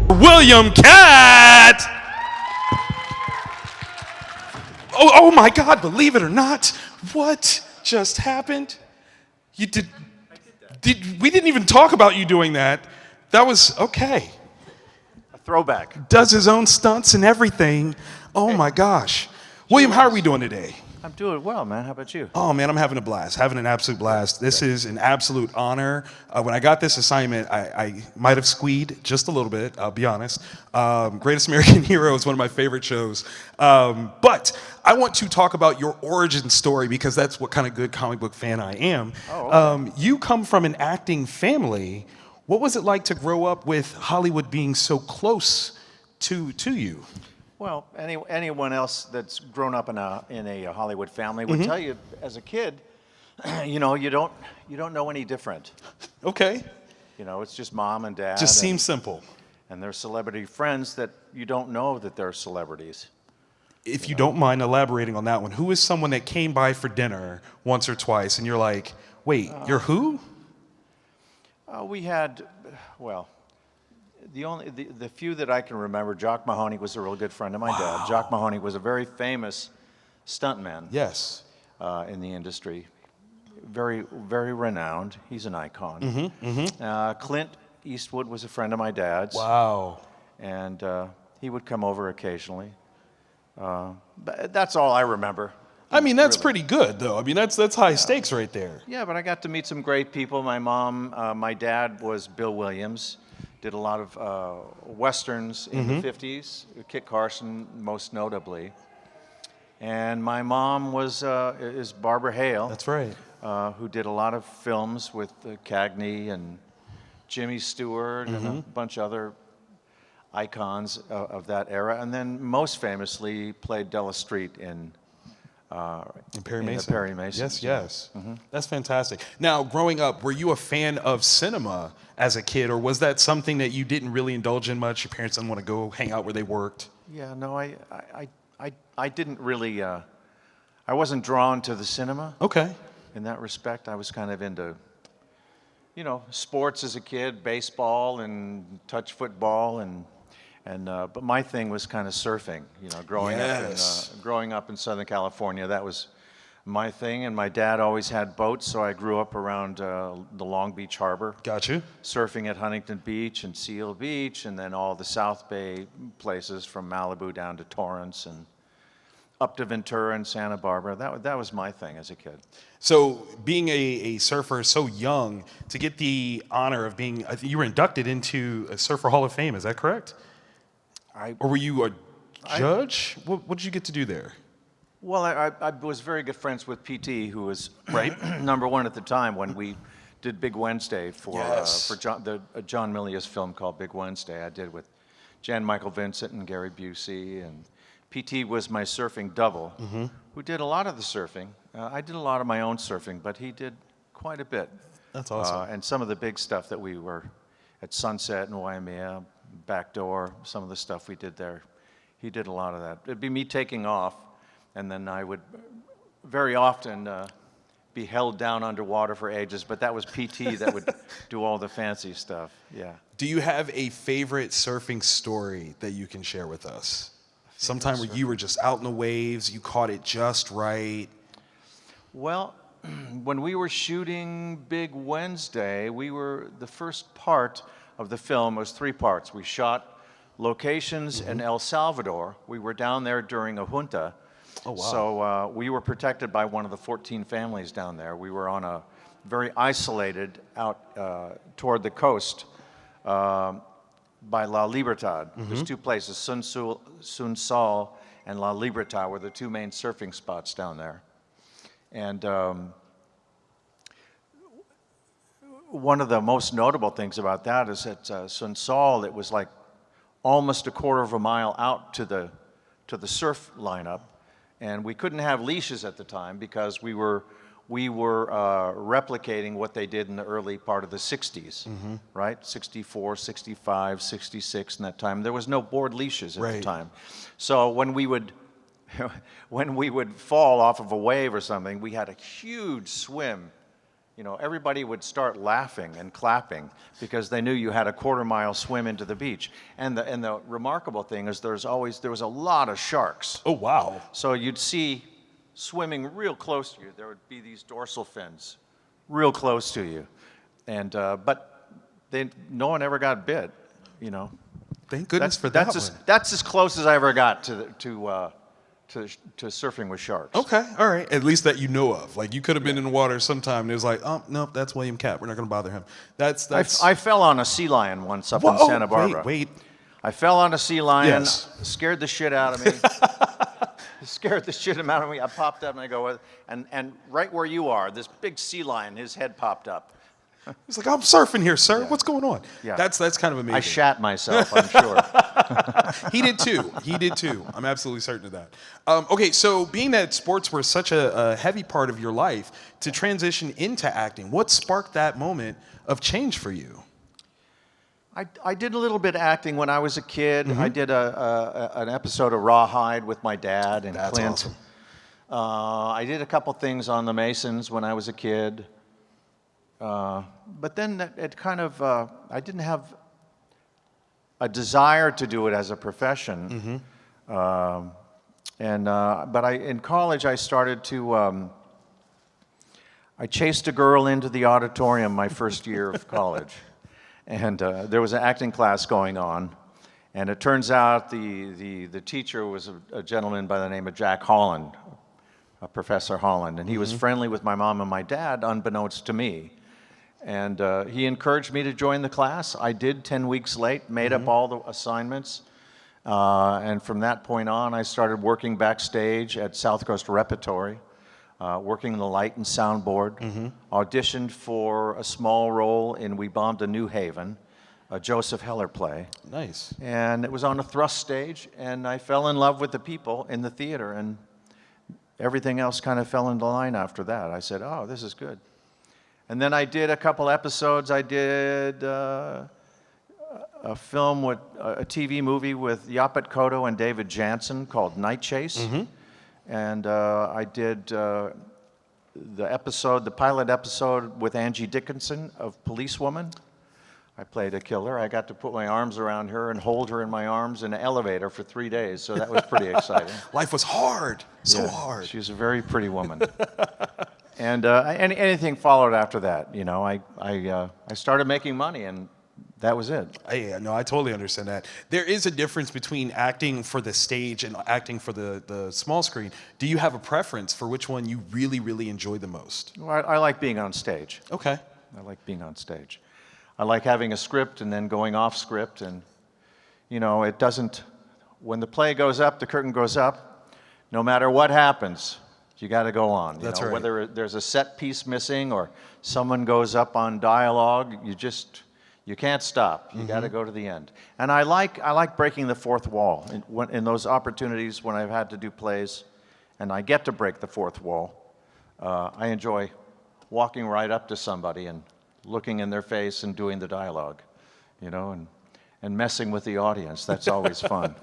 William Katt. Oh my God, believe it or not, what just happened? You did, we didn't even talk about you doing that. That was, okay. A throwback. Does his own stunts and everything. Oh my gosh. William, how are we doing today? I'm doing well, man. How about you? Oh man, I'm having a blast, having an absolute blast. This is an absolute honor. When I got this assignment, I might have squeed just a little bit, I'll be honest. Greatest American Hero is one of my favorite shows. But I want to talk about your origin story because that's what kind of good comic book fan I am. Oh, okay. You come from an acting family. What was it like to grow up with Hollywood being so close to you? Well, anyone else that's grown up in a Hollywood family would tell you, as a kid, you don't know any different. Okay. You know, it's just mom and dad. Just seems simple. And their celebrity friends that you don't know that they're celebrities. If you don't mind elaborating on that one, who is someone that came by for dinner once or twice and you're like, wait, you're who? We had, well, the few that I can remember, Jock Mahoney was a real good friend of my dad. Jock Mahoney was a very famous stuntman. Yes. In the industry. Very, very renowned. He's an icon. Clint Eastwood was a friend of my dad's. Wow. And he would come over occasionally. But that's all I remember. I mean, that's really pretty good, though. I mean, that's high stakes right there. Yeah, but I got to meet some great people. My dad was Bill Williams. Did a lot of westerns in the 50s, Kit Carson most notably. And my mom is Barbara Hale. That's right. Who did a lot of films with Cagney and Jimmy Stewart and a bunch of other icons of that era. And then most famously played Della Street in Perry Mason. The Perry Mason. Yes. That's fantastic. Now, growing up, were you a fan of cinema as a kid, or was that something that you didn't really indulge in much? Your parents didn't want to go hang out where they worked? Yeah, no, I didn't really, I wasn't drawn to the cinema. Okay. In that respect, I was kind of into, sports as a kid, baseball and touch football, but my thing was kind of surfing. Growing up in Southern California, that was my thing. And my dad always had boats, so I grew up around the Long Beach Harbor. Got you. Surfing at Huntington Beach and Seal Beach, and then all the South Bay places from Malibu down to Torrance and up to Ventura and Santa Barbara. That was my thing as a kid. So being a surfer so young, to get the honor of being, I think you were inducted into a Surfer Hall of Fame, is that correct? Or were you a judge? What did you get to do there? Well, I was very good friends with PT, who was #1 at the time when we did Big Wednesday for John Milius film called Big Wednesday. I did with Jan Michael Vincent and Gary Busey, and PT was my surfing double, who did a lot of the surfing. I did a lot of my own surfing, but he did quite a bit. That's awesome. And some of the big stuff that we were at Sunset and Waimea, Backdoor, some of the stuff we did there, he did a lot of that. It'd be me taking off, and then I would very often be held down underwater for ages, but that was PT that would do all the fancy stuff, yeah. Do you have a favorite surfing story that you can share with us? Sometime where you were just out in the waves, you caught it just right. Well, when we were shooting Big Wednesday, the first part of the film was 3 parts. We shot locations in El Salvador. We were down there during a junta. Oh, wow. So we were protected by one of the 14 families down there. We were on a very isolated out toward the coast by La Libertad. There's 2 places, Sunsol and La Libertad were the 2 main surfing spots down there. And one of the most notable things about that is at Sunsol, it was like almost a quarter of a mile out to the surf lineup, and we couldn't have leashes at the time because we were replicating what they did in the early part of the 60s, right? 64, 65, 66 in that time. There was no board leashes at the time. So when we would fall off of a wave or something, we had a huge swim you know, everybody would start laughing and clapping because they knew you had a quarter-mile swim into the beach. And the remarkable thing is there was a lot of sharks. Oh, wow. So you'd see swimming real close to you. There would be these dorsal fins real close to you. And, but no one ever got bit, you know. Thank goodness for that one. That's as close as I ever got to surfing with sharks. Okay, all right. At least that you know of. Like, you could have been in the water sometime and it was like, oh, nope, that's William Katt. We're not going to bother him. That's. I fell on a sea lion once up in Santa Barbara. Wait. I fell on a sea lion, Yes. scared the shit out of me. Scared the shit out of me. I popped up and I go, and right where you are, this big sea lion, his head popped up. He's like, I'm surfing here, sir. Yeah. What's going on? Yeah. That's kind of amazing. I shat myself, I'm sure. He did too. I'm absolutely certain of that. Okay, so being that sports were such a heavy part of your life, to transition into acting, what sparked that moment of change for you? I did a little bit of acting when I was a kid. I did an episode of Rawhide with my dad and That's Clint. awesome. I did a couple things on The Masons when I was a kid. But then it kind of, I didn't have a desire to do it as a profession. But in college I started to, I chased a girl into the auditorium my first year of college. And there was an acting class going on. And it turns out the teacher was a gentleman by the name of Jack Holland, Professor Holland. And he was friendly with my mom and my dad, unbeknownst to me. And he encouraged me to join the class. I did 10 weeks late, made up all the assignments. And from that point on, I started working backstage at South Coast Repertory, working the light and soundboard. Auditioned for a small role in We Bombed a New Haven, a Joseph Heller play. Nice. And it was on a thrust stage, and I fell in love with the people in the theater, and everything else kind of fell into line after that. I said, oh, this is good. And then I did a couple episodes. I did a film with a TV movie with Yaphet Kotto and David Janssen called Night Chase. And I did the pilot episode with Angie Dickinson of Policewoman. I played a killer. I got to put my arms around her and hold her in my arms in an elevator for 3 days, so that was pretty exciting. Life was hard, so hard. She was a very pretty woman. And anything followed after that. You know, I started making money, and that was it. No, I totally understand that. There is a difference between acting for the stage and acting for the small screen. Do you have a preference for which one you really, really enjoy the most? Well, I like being on stage. Okay. I like being on stage. I like having a script and then going off script, and you know, it doesn't. When the play goes up, the curtain goes up. No matter what happens, you got to go on. That's know, right. Whether there's a set piece missing or someone goes up on dialogue, you can't stop. You got to go to the end. And I like breaking the fourth wall in those opportunities when I've had to do plays, and I get to break the fourth wall. I enjoy walking right up to somebody and looking in their face and doing the dialogue, you know, and messing with the audience. That's always fun.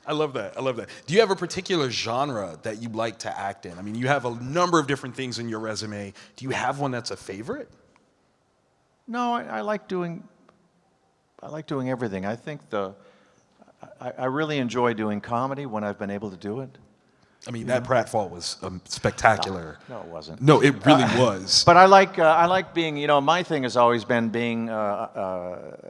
I love that. I love that. Do you have a particular genre that you like to act in? I mean, you have a number of different things in your resume. Do you have one that's a favorite? No, I like doing everything. I think I really enjoy doing comedy when I've been able to do it. I mean, that pratfall was spectacular. No, it wasn't. No, it really was. But I like being, you know, my thing has always been being a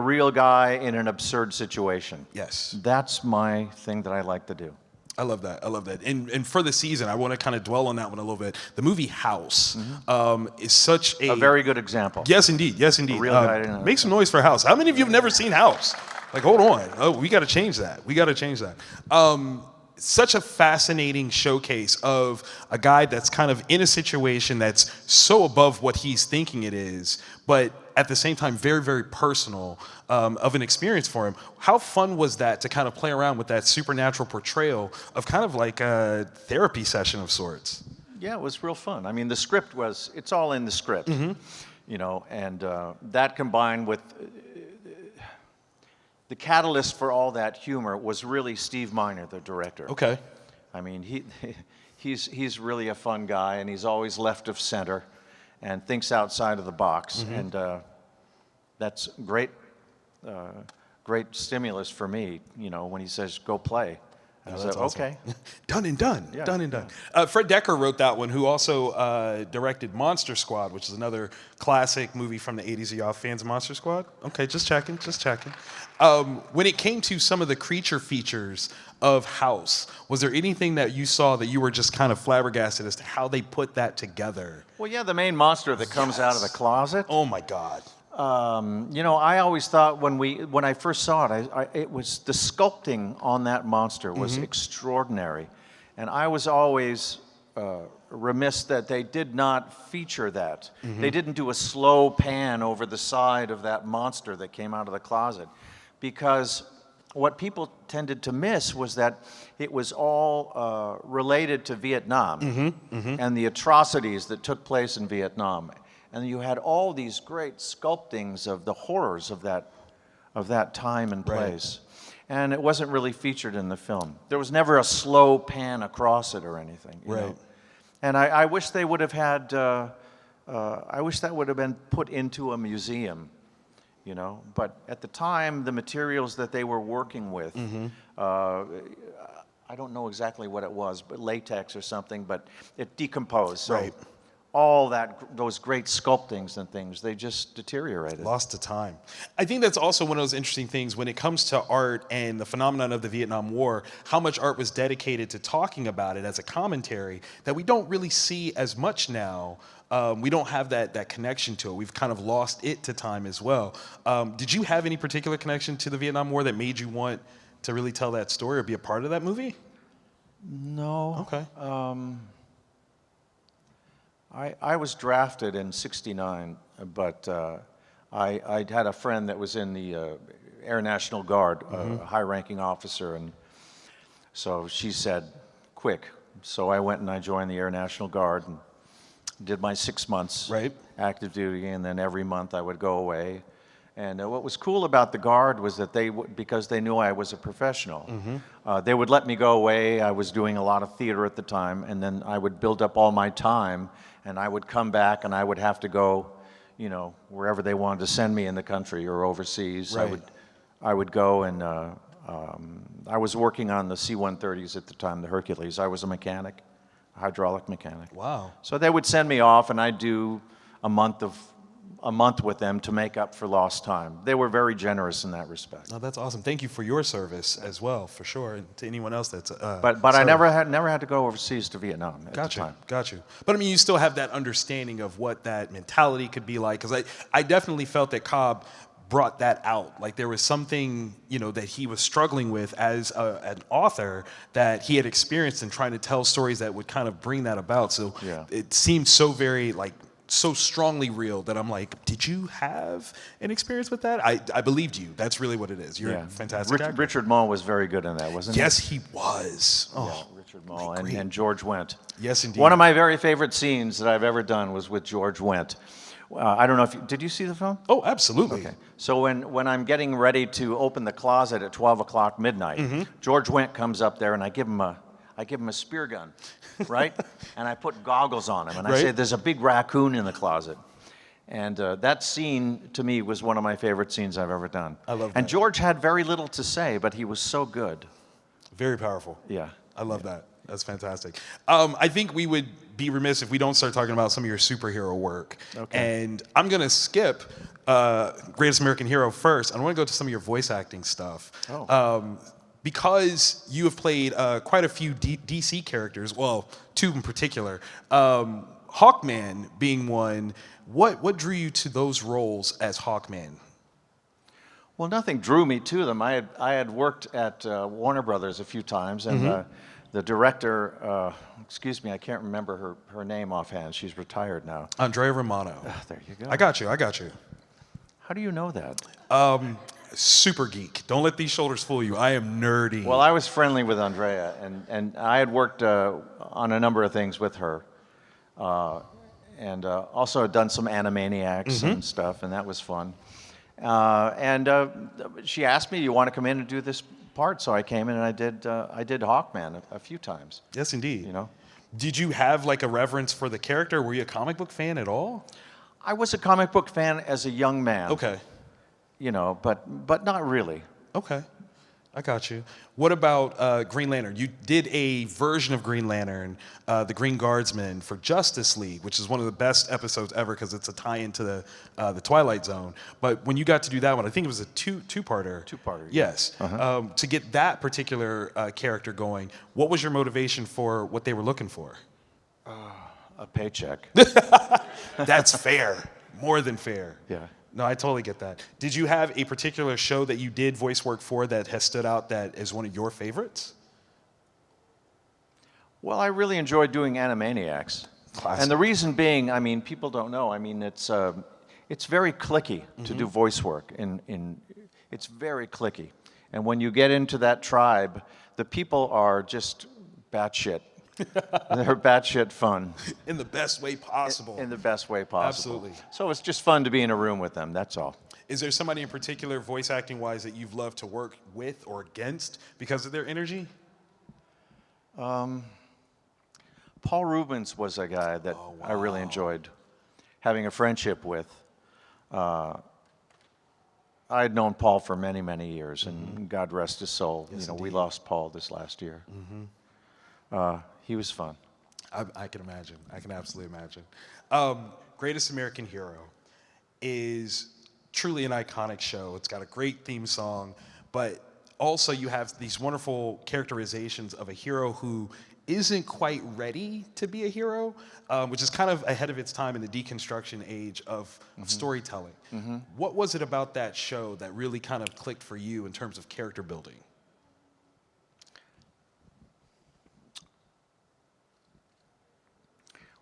real guy in an absurd situation. Yes. That's my thing that I like to do. I love that. I love that. And for the season, I want to kind of dwell on that one a little bit. The movie House is such a very good example. Yes, indeed. Yes, indeed. A real guy in a- Make some noise for House. How many of you have never seen House? Like, hold on. Oh, we got to change that. We got to change that. Such a fascinating showcase of a guy that's kind of in a situation that's so above what he's thinking it is, but at the same time, very, very personal of an experience for him. How fun was that to kind of play around with that supernatural portrayal of kind of like a therapy session of sorts? Yeah, it was real fun. I mean, the script it's all in the script, you know, and that combined with the catalyst for all that humor was really Steve Miner, the director. Okay. I mean, he's really a fun guy, and he's always left of center, and thinks outside of the box, and that's great, great stimulus for me. You know, when he says go play, I Oh, said that's awesome. okay. Done and done. Yeah, Done and done. Fred Decker wrote that one, who also directed Monster Squad, which is another classic movie from the 80s. Are y'all fans of Monster Squad? Okay, just checking, just checking. When it came to some of the creature features of House, was there anything that you saw that you were just kind of flabbergasted as to how they put that together? Well, yeah, the main monster that comes out of the closet. Oh my God. You know, I always thought when I first saw it, it was the sculpting on that monster was extraordinary, and I was always remiss that they did not feature that. They didn't do a slow pan over the side of that monster that came out of the closet, because what people tended to miss was that it was all related to Vietnam and the atrocities that took place in Vietnam. And you had all these great sculptings of the horrors of that time and place. Right. And it wasn't really featured in the film. There was never a slow pan across it or anything. You know? And I wish they would have had, I wish that would have been put into a museum, you know. But at the time, the materials that they were working with, I don't know exactly what it was, but latex or something, but it decomposed. So all those great sculptings and things, they just deteriorated. Lost to time. I think that's also one of those interesting things when it comes to art and the phenomenon of the Vietnam War, how much art was dedicated to talking about it as a commentary that we don't really see as much now. We don't have that connection to it. We've kind of lost it to time as well. Did you have any particular connection to the Vietnam War that made you want to really tell that story or be a part of that movie? No. Okay. I was drafted in '69, but I had a friend that was in the Air National Guard, a high-ranking officer, and so she said, quick. So I went and I joined the Air National Guard and did my 6 months active duty, and then every month I would go away. And what was cool about the Guard was that because they knew I was a professional, they would let me go away. I was doing a lot of theater at the time, and then I would build up all my time, and I would come back and I would have to go, you know, wherever they wanted to send me in the country or overseas. I would go, and I was working on the C-130s at the time, the Hercules. I was a mechanic, a hydraulic mechanic. Wow. So they would send me off, and I'd do a month with them to make up for lost time. They were very generous in that respect. Oh, that's awesome. Thank you for your service as well, for sure, and to anyone else that's. But I never had to go overseas to Vietnam at the time. Got you. But I mean, you still have that understanding of what that mentality could be like, because I definitely felt that Cobb brought that out. Like there was something, you know, that he was struggling with as an author that he had experienced in trying to tell stories that would kind of bring that about. So it seemed so very so strongly real that I'm like, did you have an experience with that? I believed you. That's really what it is. You're a fantastic actor. Richard Mall was very good in that, wasn't he? Yes, he was. Oh, yeah, Richard Mall and George Wendt. Yes, indeed. One of my very favorite scenes that I've ever done was with George Wendt. I don't know if did you see the film? Oh, absolutely. Okay. So when I'm getting ready to open the closet at 12 o'clock midnight, George Wendt comes up there, and I give him a spear gun, right? And I put goggles on him, and I say, there's a big raccoon in the closet. And that scene, to me, was one of my favorite scenes I've ever done. I love that. And George had very little to say, but he was so good. Very powerful. Yeah. I love that. That's fantastic. I think we would be remiss if we don't start talking about some of your superhero work. Okay. And I'm going to skip Greatest American Hero first. I want to go to some of your voice acting stuff. Oh. Because you have played quite a few DC characters, well, two in particular, Hawkman being one. What drew you to those roles as Hawkman? Well, nothing drew me to them. I had worked at Warner Brothers a few times, and the director, excuse me, I can't remember her name offhand. She's retired now. Andrea Romano. There you go. I got you. How do you know that? Super geek. Don't let these shoulders fool you. I am nerdy. Well, I was friendly with Andrea, and I had worked on a number of things with her. And also had done some Animaniacs and stuff, and that was fun. She asked me, "You want to come in and do this part?" So I came in and I did Hawkman a few times. Yes, indeed. You know, Did you have like a reverence for the character? Were you a comic book fan at all? I was a comic book fan as a young man. Okay. You know, but not really. Okay. I got you. What about Green Lantern? You did a version of Green Lantern, the Green Guardsman, for Justice League, which is one of the best episodes ever because it's a tie-in to the Twilight Zone. But when you got to do that one, I think it was a two-parter. Two-parter. Yes. To get that particular character going, what was your motivation for what they were looking for? A paycheck. That's fair. More than fair. Yeah. No, I totally get that. Did you have a particular show that you did voice work for that has stood out that is one of your favorites? Well, I really enjoyed doing Animaniacs. Classic. And the reason being, I mean, people don't know. I mean, it's very cliquey to do voice work. It's very cliquey. And when you get into that tribe, the people are just batshit. They're batshit fun. In the best way possible. In the best way possible. Absolutely. So it's just fun to be in a room with them, that's all. Is there somebody in particular, voice acting wise, that you've loved to work with or against because of their energy? Paul Rubens was a guy that I really enjoyed having a friendship with. I had known Paul for many, many years, and God rest his soul. Yes, you know, we indeed. lost Paul this last year. He was fun. I can imagine. I can absolutely imagine. Greatest American Hero is truly an iconic show. It's got a great theme song, but also you have these wonderful characterizations of a hero who isn't quite ready to be a hero, which is kind of ahead of its time in the deconstruction age of storytelling. What was it about that show that really kind of clicked for you in terms of character building?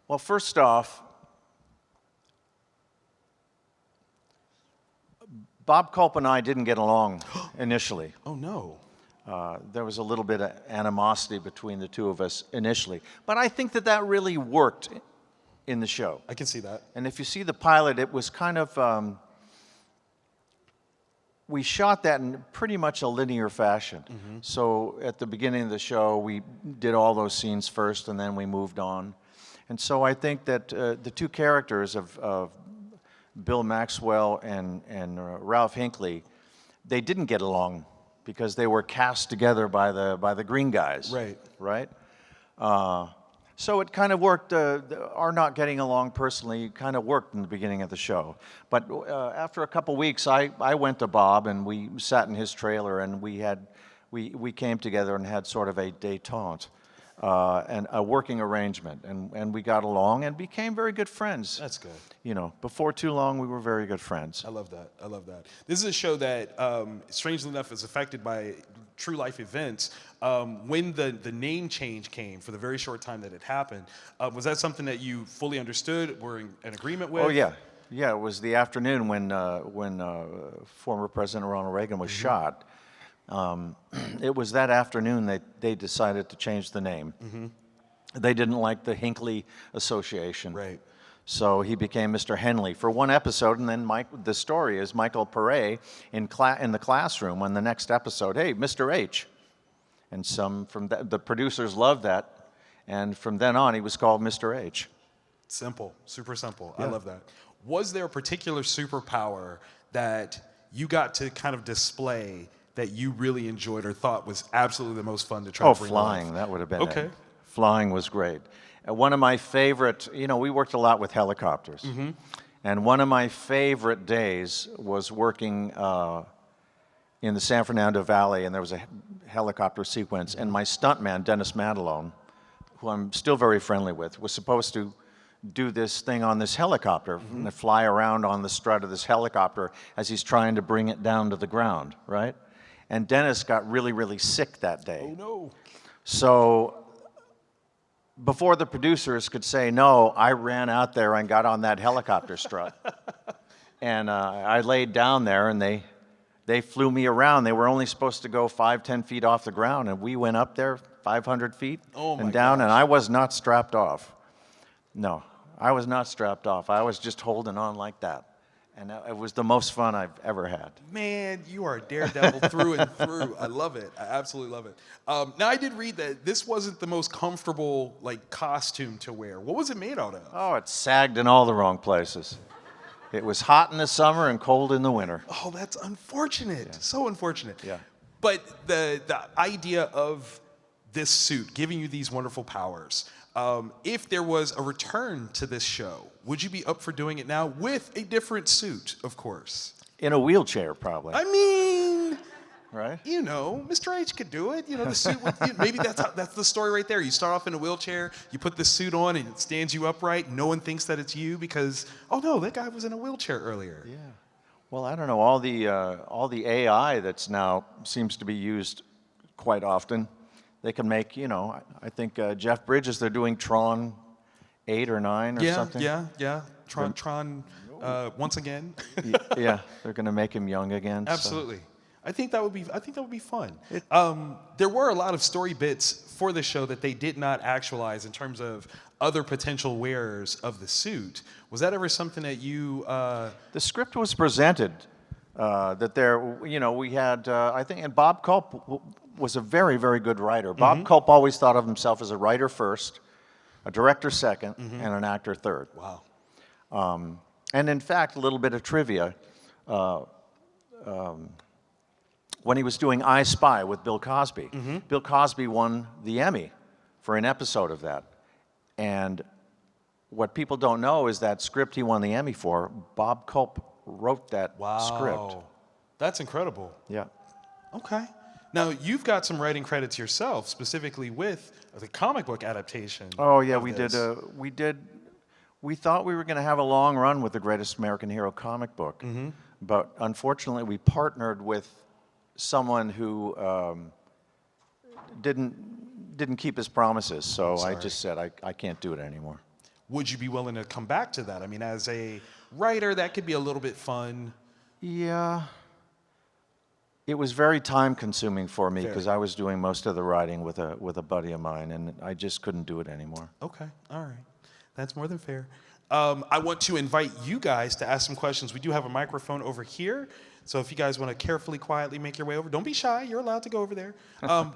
Well, first off, Bob Culp and I didn't get along initially. Oh, no. There was a little bit of animosity between the two of us initially. But I think that really worked in the show. I can see that. And if you see the pilot, it was kind of, we shot that in pretty much a linear fashion. So at the beginning of the show, we did all those scenes first, and then we moved on. And so I think that the two characters of Bill Maxwell and Ralph Hinkley, they didn't get along because they were cast together by the green guys. Right. Right? So it kind of worked. Our not getting along personally kind of worked in the beginning of the show. But after a couple weeks, I went to Bob and we sat in his trailer and we came together and had sort of a détente. And a working arrangement, and we got along and became very good friends. That's good. You know, before too long, we were very good friends. I love that. I love that. This is a show that, strangely enough, is affected by true life events. When the name change came for the very short time that it happened, was that something that you fully understood, were in agreement with? Oh yeah, yeah. It was the afternoon when former President Ronald Reagan was shot. It was that afternoon they decided to change the name. They didn't like the Hinkley association. Right. So he became Mr. Henley for one episode, and then the story is Michael Pare in the classroom on the next episode, hey, Mr. H. And the producers loved that, and from then on he was called Mr. H. Simple, super simple. Yeah. I love that. Was there a particular superpower that you got to kind of display that you really enjoyed or thought was absolutely the most fun to try to bring to life? Flying, that would have been Okay. it. Flying was great. One of my favorite, we worked a lot with helicopters. And one of my favorite days was working in the San Fernando Valley, and there was a helicopter sequence, and my stuntman, Dennis Mantalone, who I'm still very friendly with, was supposed to do this thing on this helicopter and fly around on the strut of this helicopter as he's trying to bring it down to the ground, right? And Dennis got really, really sick that day. Oh, no. So before the producers could say no, I ran out there and got on that helicopter strut. And I laid down there, and they flew me around. They were only supposed to go 5-10 feet off the ground, and we went up there 500 feet and down, and I was not strapped off. No, I was not strapped off. I was just holding on like that. And it was the most fun I've ever had. Man, you are a daredevil through and through. I love it. I absolutely love it. Now, I did read that this wasn't the most comfortable like costume to wear. What was it made out of? Oh, it sagged in all the wrong places. It was hot in the summer and cold in the winter. Oh, that's unfortunate. Yeah. So unfortunate. Yeah. But the idea of this suit giving you these wonderful powers, if there was a return to this show, would you be up for doing it now with a different suit, of course? In a wheelchair, probably. I mean, Right? you know, Mr. H could do it. You know, the suit. Maybe that's the story right there. You start off in a wheelchair, you put the suit on, and it stands you upright. No one thinks that it's you because, oh no, that guy was in a wheelchair earlier. Yeah. Well, I don't know. All the AI that's now seems to be used quite often. They can make, you know, I think Jeff Bridges, they're doing Tron 8 or 9 or something. Yeah. Tron, once again. Yeah, they're going to make him young again. Absolutely. I think that would be fun. There were a lot of story bits for the show that they did not actualize in terms of other potential wearers of the suit. Was that ever something that you? The script was presented that there, you know, we had, I think, and Bob Culp was a very, very good writer. Bob Culp always thought of himself as a writer first, a director second, and an actor third. Wow. And in fact, a little bit of trivia. When he was doing I Spy with Bill Cosby, Bill Cosby won the Emmy for an episode of that. And what people don't know is that script he won the Emmy for, Bob Culp wrote that script. That's incredible. Yeah. Okay. Now, you've got some writing credits yourself, specifically with the comic book adaptation. Oh, yeah, of we this. did. We thought we were going to have a long run with the Greatest American Hero comic book. But unfortunately, we partnered with someone who didn't keep his promises. So I just said, I can't do it anymore. Would you be willing to come back to that? I mean, as a writer, that could be a little bit fun. Yeah. It was very time-consuming for me because I was doing most of the writing with a buddy of mine, and I just couldn't do it anymore. Okay, all right. That's more than fair. I want to invite you guys to ask some questions. We do have a microphone over here, so if you guys want to carefully, quietly make your way over, don't be shy. You're allowed to go over there.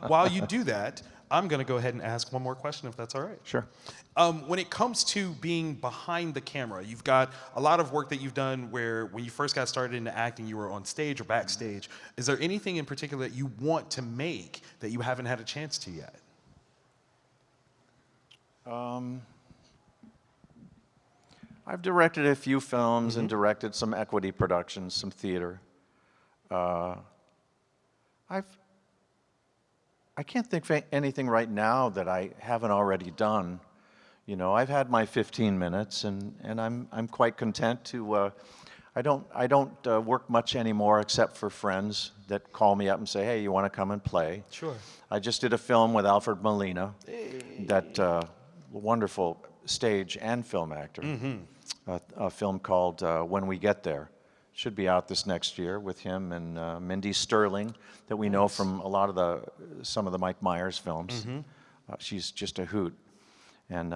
While you do that, I'm going to go ahead and ask one more question, if that's all right. Sure. When it comes to being behind the camera, you've got a lot of work that you've done where when you first got started into acting, you were on stage or backstage. Is there anything in particular that you want to make that you haven't had a chance to yet? I've directed a few films and directed some equity productions, some theater. I can't think of anything right now that I haven't already done. You know, I've had my 15 minutes, and I'm quite content to. I don't work much anymore except for friends that call me up and say, "Hey, you want to come and play?" Sure. I just did a film with Alfred Molina, that wonderful stage and film actor. A film called When We Get There. Should be out this next year with him and Mindy Sterling, that we know from a lot of some of the Mike Myers films. She's just a hoot. And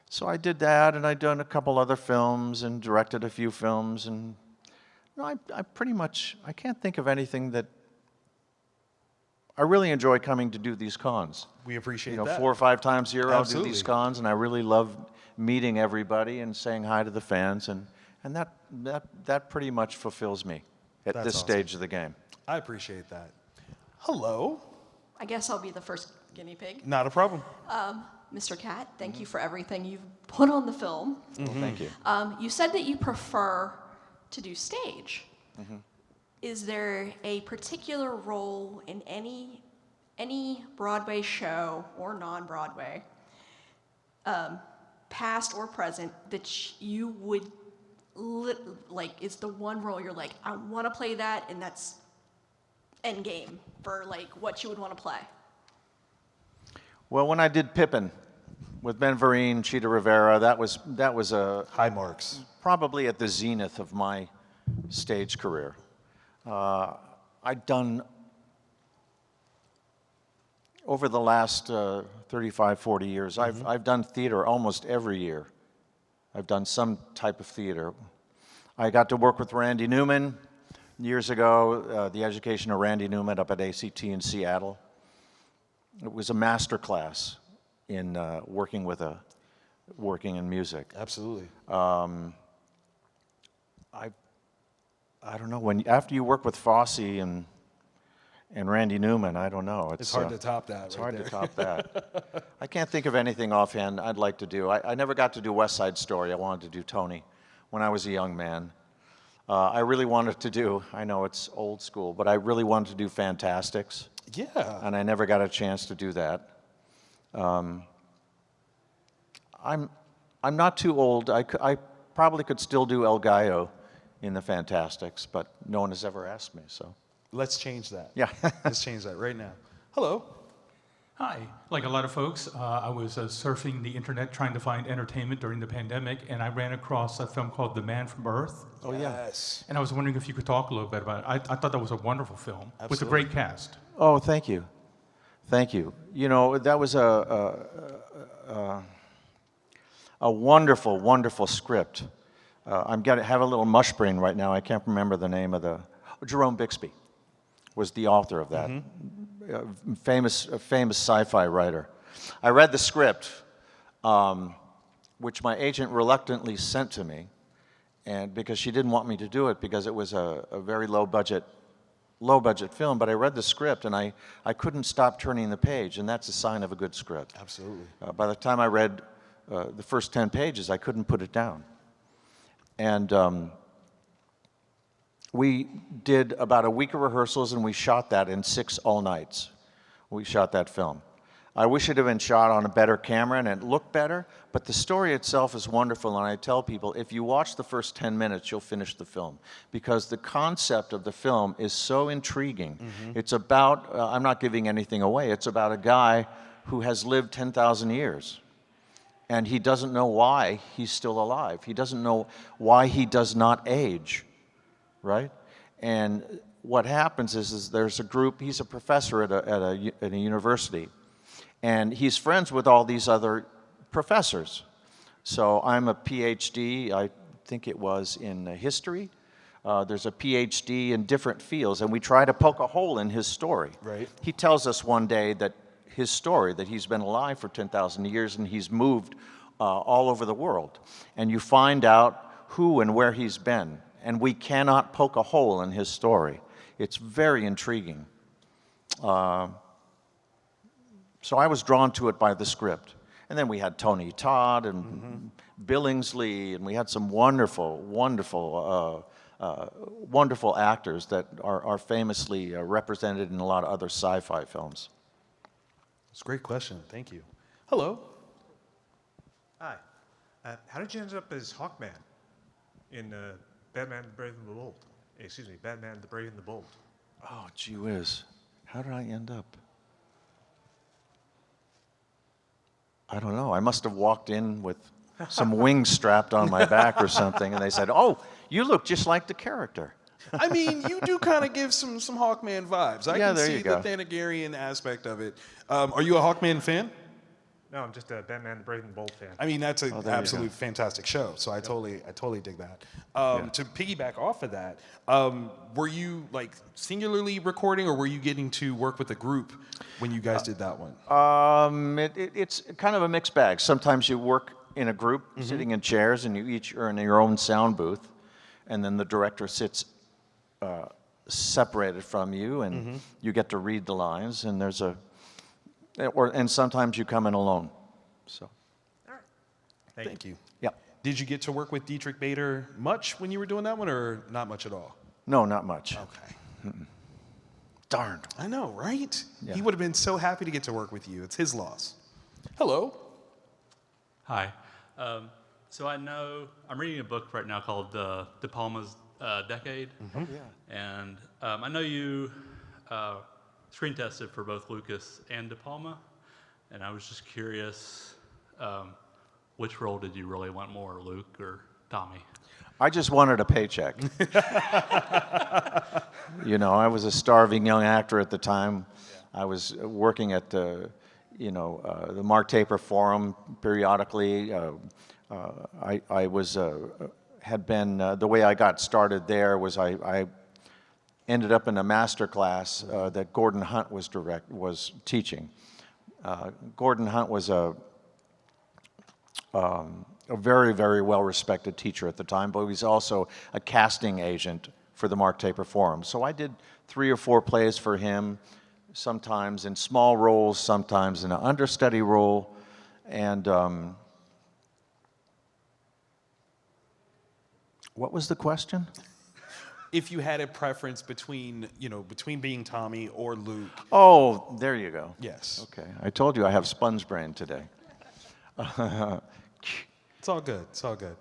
so I did that, and I'd done a couple other films and directed a few films, and you know, I pretty much, I can't think of anything that, I really enjoy coming to do these cons. We appreciate that. 4 or 5 times a year I'll do these cons, and I really love meeting everybody and saying hi to the fans, and that pretty much fulfills me at this stage of the game. I appreciate that. Hello. I guess I'll be the first guinea pig. Not a problem. Mr. Katt, thank you for everything you've put on the film. Well, thank you. You said that you prefer to do stage. Is there a particular role in any Broadway show or non-Broadway, past or present, that you would is the one role you're like, I want to play that, and that's endgame for like what you would want to play? Well, when I did Pippin with Ben Vereen, Chita Rivera, that was a high marks. Probably at the zenith of my stage career. I'd done, over the last 35, 40 years, I've done theater almost every year. I've done some type of theater. I got to work with Randy Newman years ago, the education of Randy Newman up at ACT in Seattle. It was a master class in working in music. Absolutely. I don't know, after you work with Fosse and Randy Newman, I don't know. It's hard to top that. It's hard to top that. I can't think of anything offhand I'd like to do. I never got to do West Side Story. I wanted to do Tony when I was a young man. I really wanted to do, I know it's old school, but I really wanted to do Fantastics. Yeah. And I never got a chance to do that. I'm not too old. I probably could still do El Gallo in the Fantastics, but no one has ever asked me, so. Let's change that. Yeah. Let's change that right now. Hello. Hi. Like a lot of folks, I was surfing the internet trying to find entertainment during the pandemic, and I ran across a film called The Man from Earth. Oh, yeah. Yes. And I was wondering if you could talk a little bit about it. I thought that was a wonderful film with a Absolutely. great cast. Oh, thank you. Thank you. You know, that was a wonderful, wonderful script. Have a little mush brain right now. I can't remember the name of Jerome Bixby was the author of that. A famous sci-fi writer. I read the script, which my agent reluctantly sent to me, and because she didn't want me to do it because it was a very low budget film, but I read the script and I couldn't stop turning the page, and that's a sign of a good script. Absolutely. By the time I read the first 10 pages, I couldn't put it down. And we did about a week of rehearsals, and we shot that in 6 all-nights. We shot that film. I wish it had been shot on a better camera and it looked better, but the story itself is wonderful, and I tell people, if you watch the first 10 minutes, you'll finish the film, because the concept of the film is so intriguing. It's about, I'm not giving anything away, it's about a guy who has lived 10,000 years. And he doesn't know why he's still alive. He doesn't know why he does not age, right? And what happens is there's a group, he's a professor at a university, and he's friends with all these other professors. So I'm a PhD, I think it was in history. There's a PhD in different fields, and we try to poke a hole in his story. Right. He tells us one day that his story, that he's been alive for 10,000 years and he's moved all over the world. And you find out who and where he's been, and we cannot poke a hole in his story. It's very intriguing. So I was drawn to it by the script. And then we had Tony Todd and Billingsley, and we had some wonderful, wonderful, wonderful actors that are famously represented in a lot of other sci-fi films. It's a great question. Thank you. Hello. Hi. How did you end up as Hawkman in Batman the Brave and the Bold? Excuse me, Batman the Brave and the Bold. Oh, gee whiz. How did I end up? I don't know. I must have walked in with some wings strapped on my back or something, and they said, "Oh, you look just like the character." I mean, you do kind of give some Hawkman vibes. I Yeah, can there see you the go. Thanagarian aspect of it. Are you a Hawkman fan? No, I'm just a Batman the Brave and the Bold fan. I mean, that's an there you absolute go. fantastic show. So I totally dig that. To piggyback off of that, were you like singularly recording, or were you getting to work with a group when you guys did that one? It's kind of a mixed bag. Sometimes you work in a group, sitting in chairs, and you each are in your own sound booth, and then the director sits separated from you, and you get to read the lines, and and sometimes you come in alone. So, Thank you. yeah. Did you get to work with Dietrich Bader much when you were doing that one, or not much at all? No, not much. Okay. Darn. I know, right? Yeah. He would have been so happy to get to work with you. It's his loss. Hello. Hi. So I know I'm reading a book right now called De Palma's Decade, and I know you screen tested for both Lucas and De Palma, and I was just curious, which role did you really want more, Luke or Tommy? I just wanted a paycheck. You know, I was a starving young actor at the time. I was working at the Mark Taper Forum periodically. I was had been, the way I got started there was I ended up in a master class that Gordon Hunt was teaching. Gordon Hunt was a very, very well-respected teacher at the time, but he was also a casting agent for the Mark Taper Forum. So I did 3 or 4 plays for him, sometimes in small roles, sometimes in an understudy role, and what was the question? If you had a preference between, between being Tommy or Luke. Oh, there you go. Yes. Okay, I told you I have sponge brain today. It's all good. It's all good.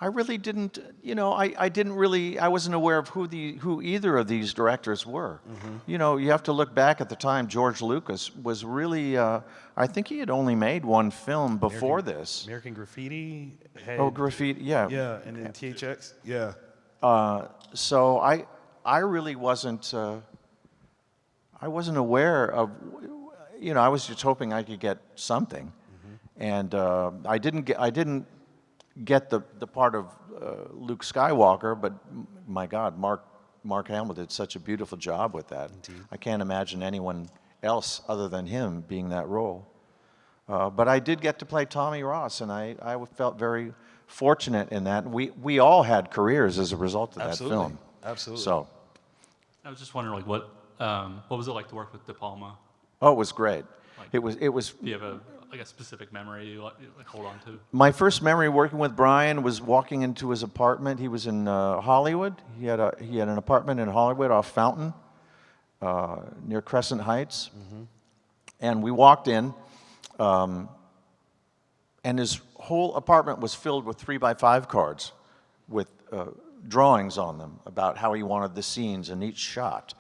I really didn't, I wasn't aware of who either of these directors were. Mm-hmm. You have to look back at the time. George Lucas was really, I think he had only made one film before this. American Graffiti. Oh, Graffiti, yeah. Yeah, and then THX. Yeah. So I really wasn't, I wasn't aware of, I was just hoping I could get something. Mm-hmm. And I didn't get the part of Luke Skywalker, but my God, Mark Hamill did such a beautiful job with that. Indeed. I can't imagine anyone else other than him being that role. But I did get to play Tommy Ross, and I felt very fortunate in that. We all had careers as a result of Absolutely. that film. Absolutely. So, I was just wondering, like, what was it like to work with De Palma? oh, it was great. Like, It was. Do you have a specific memory you like hold on to? My first memory working with Brian was walking into his apartment. He was in Hollywood. He had an apartment in Hollywood off Fountain, near Crescent Heights. Mm-hmm. And we walked in, and his whole apartment was filled with 3x5 cards with drawings on them about how he wanted the scenes in each shot.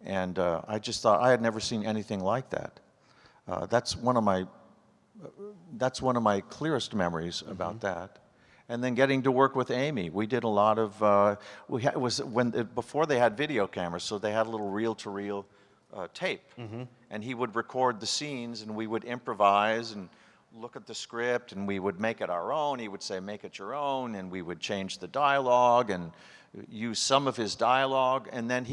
And I just thought I had never seen anything like that. That's one of my clearest memories about that. And then getting to work with Amy, we did a lot of. Before they had video cameras, so they had a little reel-to-reel tape, and he would record the scenes, and we would improvise and look at the script, and we would make it our own. He would say, "Make it your own," and we would change the dialogue and use some of his dialogue, and then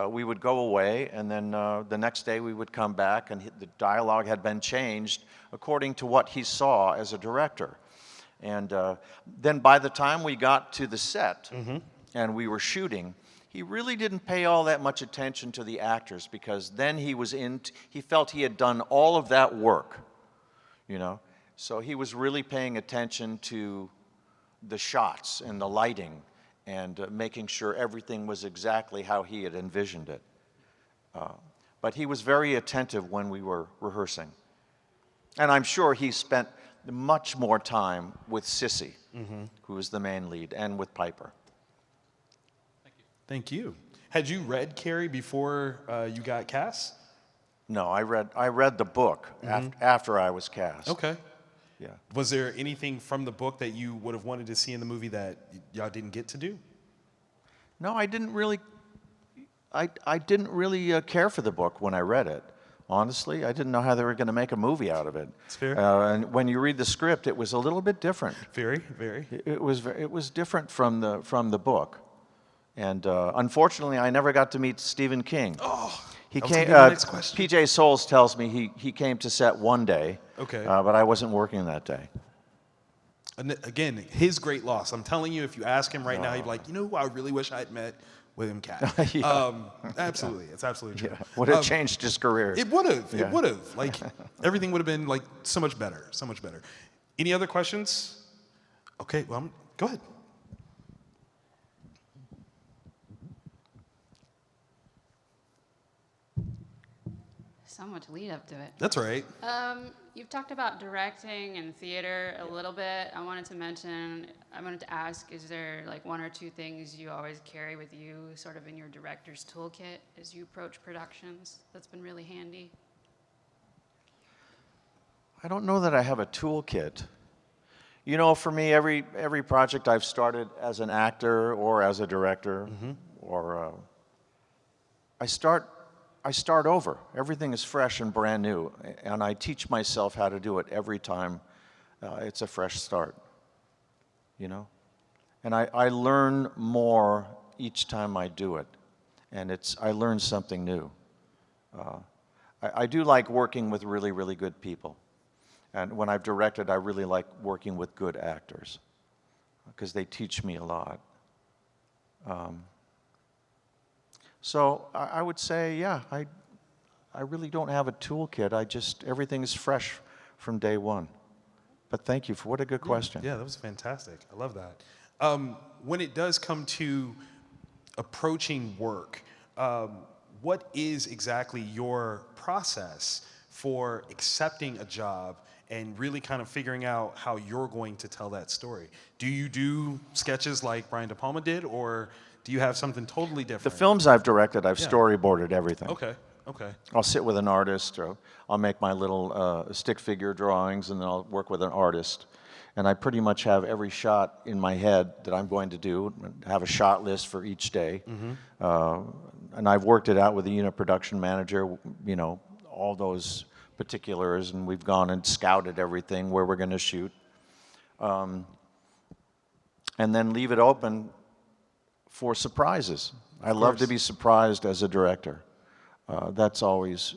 we would go away, and then the next day we would come back, and the dialogue had been changed according to what he saw as a director. And then by the time we got to the set and we were shooting, he really didn't pay all that much attention to the actors, because then he felt he had done all of that work, So he was really paying attention to the shots and the lighting, and making sure everything was exactly how he had envisioned it. But he was very attentive when we were rehearsing. And I'm sure he spent much more time with Sissy, who was the main lead, and with Piper. Thank you. Had you read Carrie before you got cast? No, I read the book after I was cast. Okay. Yeah. Was there anything from the book that you would have wanted to see in the movie that y'all didn't get to do? No, I didn't really. I didn't really care for the book when I read it. Honestly, I didn't know how they were going to make a movie out of it. It's fair. And when you read the script, it was a little bit different. Very, very. It was different from the book, and unfortunately, I never got to meet Stephen King. Oh, he that was came. gonna be my next question. PJ Souls tells me he came to set one day. Okay. But I wasn't working that day. And again, his great loss. I'm telling you, if you ask him right now, he'd be like, who I really wish I'd met? William Katt. Yeah. Absolutely. It's absolutely true. Yeah. Would have changed his career. It would have. Yeah. It would have. Like, everything would have been, like, so much better. So much better. Any other questions? Okay, well, go ahead. So much lead up to it. That's right. You've talked about directing and theater a little bit. I wanted to ask, is there like one or two things you always carry with you sort of in your director's toolkit as you approach productions that's been really handy? I don't know that I have a toolkit. For me, every project I've started as an actor or as a director, or I start over. Everything is fresh and brand new, and I teach myself how to do it every time it's a fresh start. you know? And I learn more each time I do it. And I learn something new. I do like working with really, really good people. And when I've directed, I really like working with good actors because they teach me a lot. So I would say, yeah, I really don't have a toolkit. Everything is fresh from day one. But thank you for what a good question. Yeah, that was fantastic. I love that. When it does come to approaching work, what is exactly your process for accepting a job and really kind of figuring out how you're going to tell that story? Do you do sketches like Brian De Palma did, or do you have something totally different? The films I've directed, I've storyboarded everything. Okay, okay. I'll sit with an artist, or I'll make my little stick figure drawings, and then I'll work with an artist. And I pretty much have every shot in my head that I'm going to do, and have a shot list for each day. And I've worked it out with the unit production manager, you know, all those particulars, and we've gone and scouted everything, where we're going to shoot. And then leave it open for surprises. I love to be surprised as a director. That's always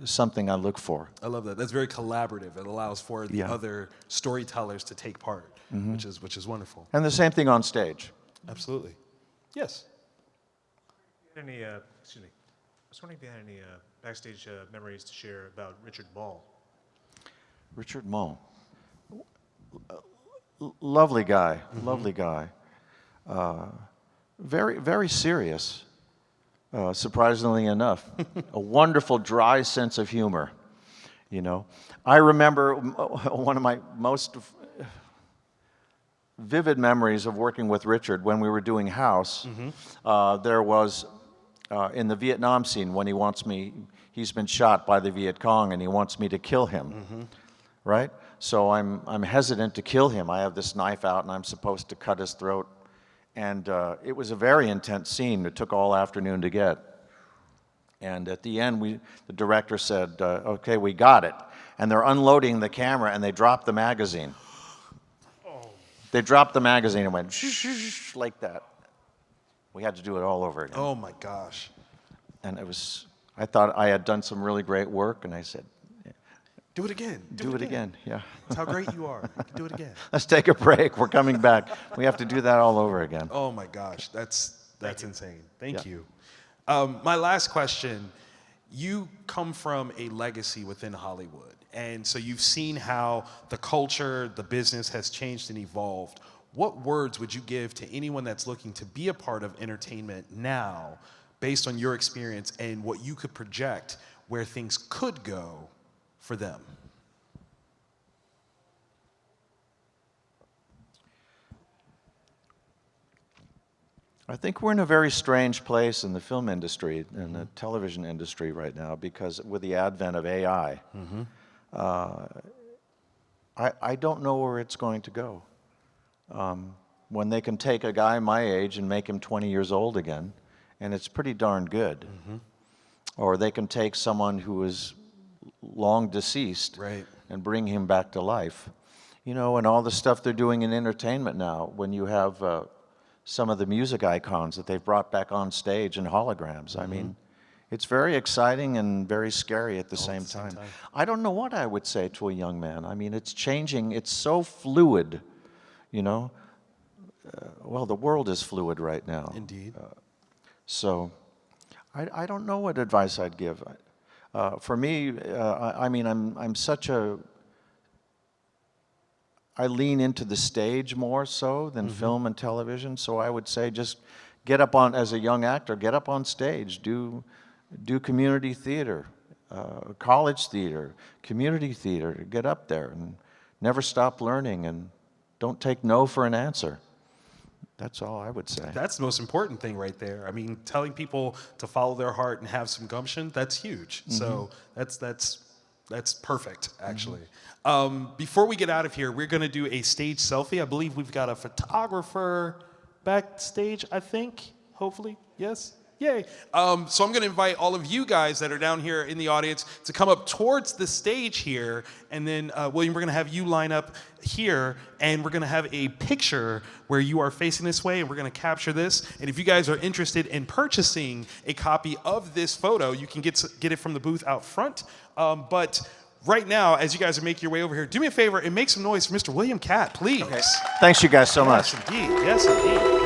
something I look for. I love that. That's very collaborative. It allows for the other storytellers to take part, which is wonderful. And the same thing on stage. Absolutely. Yes. Any, excuse me. I was wondering if you had any backstage memories to share about Richard Ball. Richard Mall. Lovely guy, lovely guy. Very, very serious, surprisingly enough. A wonderful, dry sense of humor, you know. I remember one of my most vivid memories of working with Richard when we were doing House. There was, in the Vietnam scene, when he's been shot by the Viet Cong and he wants me to kill him, right? So I'm hesitant to kill him. I have this knife out and I'm supposed to cut his throat. And it was a very intense scene. It took all afternoon to get. And at the end, the director said, okay, we got it. And they're unloading the camera and they dropped the magazine. They dropped the magazine and went shh, like that. We had to do it all over again. Oh my gosh. And I thought I had done some really great work, and I said, do it again. Do it again, yeah. That's how great you are. You can do it again. Let's take a break. We're coming back. We have to do that all over again. Oh my gosh, that's insane. Thank you. My last question, you come from a legacy within Hollywood, and so you've seen how the culture, the business has changed and evolved. What words would you give to anyone that's looking to be a part of entertainment now, based on your experience and what you could project where things could go for them? I think we're in a very strange place in the film industry and the television industry right now, because with the advent of AI, I don't know where it's going to go. When they can take a guy my age and make him 20 years old again, and it's pretty darn good. Or they can take someone who is long deceased and bring him back to life. You know, and all the stuff they're doing in entertainment now, when you have some of the music icons that they've brought back on stage in holograms. I mean, it's very exciting and very scary at the same time. I don't know what I would say to a young man. I mean, it's changing. It's so fluid, you know. Well, the world is fluid right now. Indeed. So I don't know what advice I'd give. For me, I mean, I'm such a... I lean into the stage more so than film and television, so I would say just get up on, as a young actor, get up on stage, do community theater, college theater, community theater, get up there and never stop learning, and don't take no for an answer. That's all I would say. That's the most important thing right there. I mean, telling people to follow their heart and have some gumption, that's huge. So that's perfect, actually. Before we get out of here, we're going to do a stage selfie. I believe we've got a photographer backstage, I think, hopefully. Yes? Yay. So I'm going to invite all of you guys that are down here in the audience to come up towards the stage here. And then, William, we're going to have you line up here. And we're going to have a picture where you are facing this way. And we're going to capture this. And if you guys are interested in purchasing a copy of this photo, you can get it from the booth out front. But right now, as you guys are making your way over here, do me a favor and make some noise for Mr. William Katt, please. Okay. Thanks, you guys, so much. Yes, indeed. Yes, indeed.